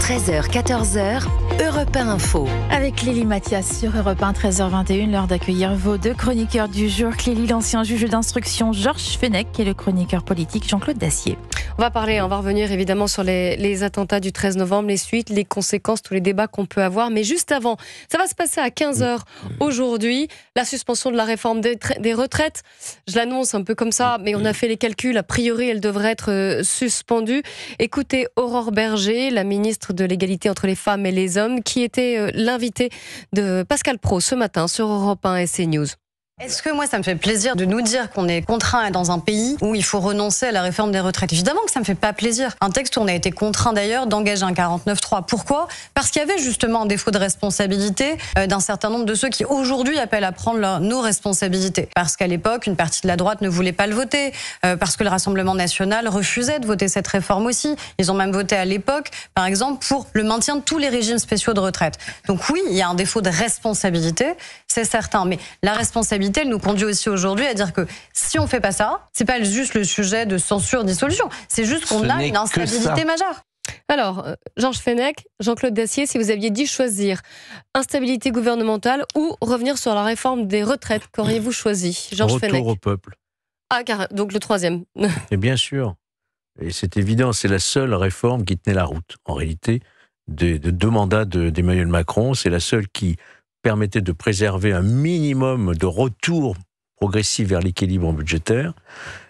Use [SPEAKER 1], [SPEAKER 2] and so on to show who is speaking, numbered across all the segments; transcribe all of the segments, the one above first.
[SPEAKER 1] 13h, 14h, Europe 1 Info.
[SPEAKER 2] Avec Clélie Mathias sur Europe 1, 13h21, l'heure d'accueillir vos deux chroniqueurs du jour. Clélie, l'ancien juge d'instruction Georges Fenech et le chroniqueur politique Jean-Claude Dacier.
[SPEAKER 3] On va revenir évidemment sur les attentats du 13 novembre, les suites, les conséquences, tous les débats qu'on peut avoir. Mais juste avant, ça va se passer à 15h aujourd'hui, la suspension de la réforme des retraites. Je l'annonce un peu comme ça, mais on a fait les calculs. A priori, elle devrait être suspendue. Écoutez Aurore Berger, la ministre de l'égalité entre les femmes et les hommes, qui était l'invitée de Pascal Praud ce matin sur Europe 1 et CNews.
[SPEAKER 4] Est-ce que moi, ça me fait plaisir de nous dire qu'on est contraint dans un pays où il faut renoncer à la réforme des retraites? Évidemment que ça me fait pas plaisir. Un texte où on a été contraint d'ailleurs d'engager un 49.3. Pourquoi? Parce qu'il y avait justement un défaut de responsabilité d'un certain nombre de ceux qui aujourd'hui appellent à prendre nos responsabilités. Parce qu'à l'époque, une partie de la droite ne voulait pas le voter, parce que le Rassemblement national refusait de voter cette réforme aussi. Ils ont même voté à l'époque, par exemple, pour le maintien de tous les régimes spéciaux de retraite. Donc oui, il y a un défaut de responsabilité, c'est certain. Mais la responsabilité, elle nous conduit aussi aujourd'hui à dire que si on fait pas ça, c'est pas juste le sujet de censure, dissolution. C'est juste qu'on a une instabilité majeure.
[SPEAKER 3] Alors, Georges Fenech, Jean-Claude Dacier, si vous aviez dû choisir instabilité gouvernementale ou revenir sur la réforme des retraites, qu'auriez-vous choisi, Georges Fenech?
[SPEAKER 5] Retour au peuple.
[SPEAKER 3] Ah, donc le troisième.
[SPEAKER 5] Et bien sûr. Et c'est évident, c'est la seule réforme qui tenait la route. En réalité, de deux mandats d'Emmanuel Macron, c'est la seule qui permettait de préserver un minimum de retour progressif vers l'équilibre budgétaire.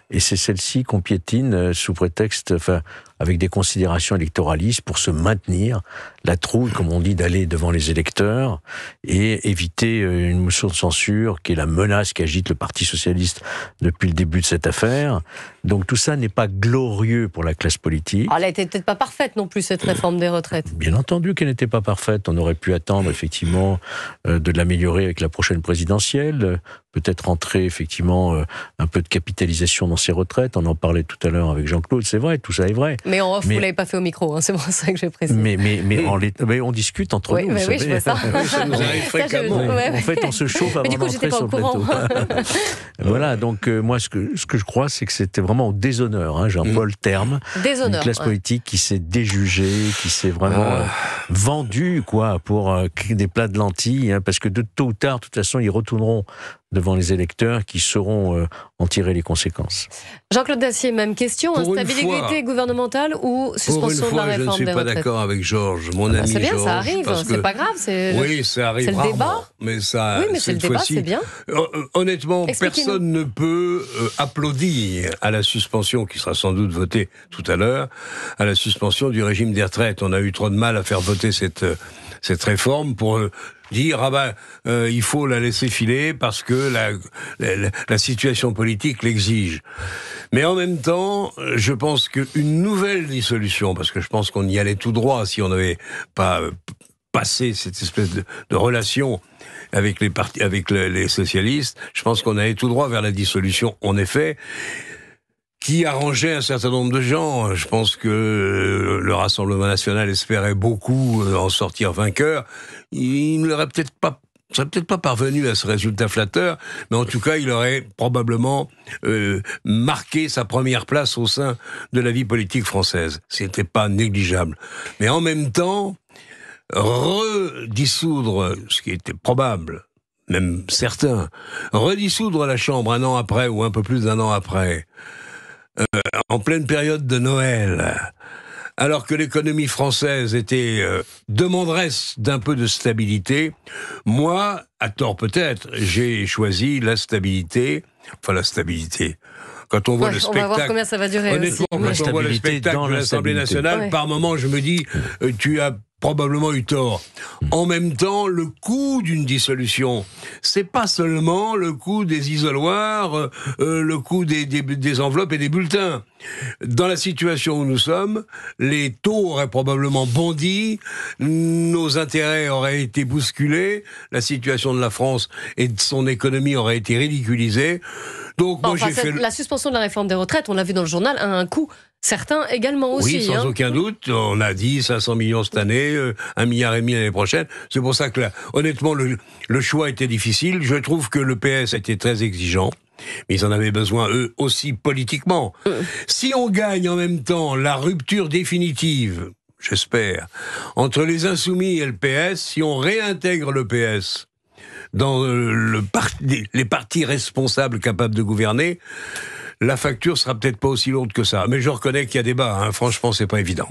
[SPEAKER 5] Et c'est celle-ci qu'on piétine sous prétexte, avec des considérations électoralistes pour se maintenir la trouille, comme on dit, d'aller devant les électeurs et éviter une motion de censure qui est la menace qu'agite le Parti socialiste depuis le début de cette affaire. Donc tout ça n'est pas glorieux pour la classe politique.
[SPEAKER 3] Elle n'était peut-être pas parfaite non plus, cette réforme des retraites.
[SPEAKER 5] Bien entendu qu'elle n'était pas parfaite. On aurait pu attendre effectivement de l'améliorer avec la prochaine présidentielle, peut-être rentrer effectivement un peu de capitalisation dans ses retraites. On en parlait tout à l'heure avec Jean-Claude, c'est vrai, tout ça est vrai.
[SPEAKER 3] Mais en off, vous ne l'avez pas fait au micro, hein, c'est pour ça que je précise.
[SPEAKER 5] Mais on discute entre nous, vous savez.
[SPEAKER 3] Oui, je vois ça.
[SPEAKER 5] Ça nous arrive fréquemment. En fait, on se chauffe avant d'entrer sur le plateau. Voilà, donc moi, ce que je crois, c'est que c'était vraiment au déshonneur, Jean-Paul Terme.
[SPEAKER 3] Déshonneur.
[SPEAKER 5] Une classe politique qui s'est déjugée, qui s'est vraiment vendue, pour des plats de lentilles, parce que de tôt ou tard, de toute façon, ils retourneront devant les électeurs qui sauront en tirer les conséquences.
[SPEAKER 3] Jean-Claude Dacier, même question, instabilité gouvernementale ou suspension de la réforme des retraites?
[SPEAKER 6] Je ne suis pas d'accord avec Georges, mon ami.
[SPEAKER 3] C'est bien,
[SPEAKER 6] Georges,
[SPEAKER 3] ça arrive, c'est pas grave.
[SPEAKER 6] Oui, ça arrive.
[SPEAKER 3] C'est le débat.
[SPEAKER 6] Mais ça,
[SPEAKER 3] oui, mais c'est le débat, c'est bien.
[SPEAKER 6] Honnêtement, personne ne peut applaudir à la suspension, qui sera sans doute votée tout à l'heure, à la suspension du régime des retraites. On a eu trop de mal à faire voter cette réforme pour dire il faut la laisser filer parce que la situation politique l'exige. Mais en même temps, je pense qu'une nouvelle dissolution, parce que je pense qu'on y allait tout droit si on n'avait pas passé cette espèce de relation avec les socialistes, je pense qu'on allait tout droit vers la dissolution, en effet, qui arrangeait un certain nombre de gens. Je pense que le Rassemblement national espérait beaucoup en sortir vainqueur. Il ne serait peut-être pas parvenu à ce résultat flatteur, mais en tout cas, il aurait probablement marqué sa première place au sein de la vie politique française. C'était pas négligeable. Mais en même temps, redissoudre, ce qui était probable, même certain, redissoudre la Chambre un an après, ou un peu plus d'un an après, en pleine période de Noël, alors que l'économie française était demanderesse d'un peu de stabilité, moi, à tort peut-être, j'ai choisi la stabilité. Enfin, la stabilité. Quand on voit le spectacle,
[SPEAKER 3] on va voir combien ça va durer.
[SPEAKER 6] Honnêtement, quand on voit le spectacle de l'Assemblée nationale, par moment, je me dis, tu as probablement eu tort. En même temps, le coût d'une dissolution, c'est pas seulement le coût des isoloirs, le coût des enveloppes et des bulletins. Dans la situation où nous sommes, les taux auraient probablement bondi, nos intérêts auraient été bousculés, la situation de la France et de son économie aurait été ridiculisée. Donc,
[SPEAKER 3] la suspension de la réforme des retraites, on l'a vu dans le journal, a un coût certain également aussi.
[SPEAKER 6] Oui, sans aucun doute. On a dit 500 millions cette année, 1,5 milliard l'année prochaine. C'est pour ça que, honnêtement, le choix était difficile. Je trouve que le PS a été très exigeant. Mais ils en avaient besoin, eux aussi, politiquement. Si on gagne en même temps la rupture définitive, j'espère, entre les Insoumis et le PS, si on réintègre le PS dans les partis responsables capables de gouverner, la facture sera peut-être pas aussi lourde que ça. Mais je reconnais qu'il y a débat, franchement, c'est pas évident.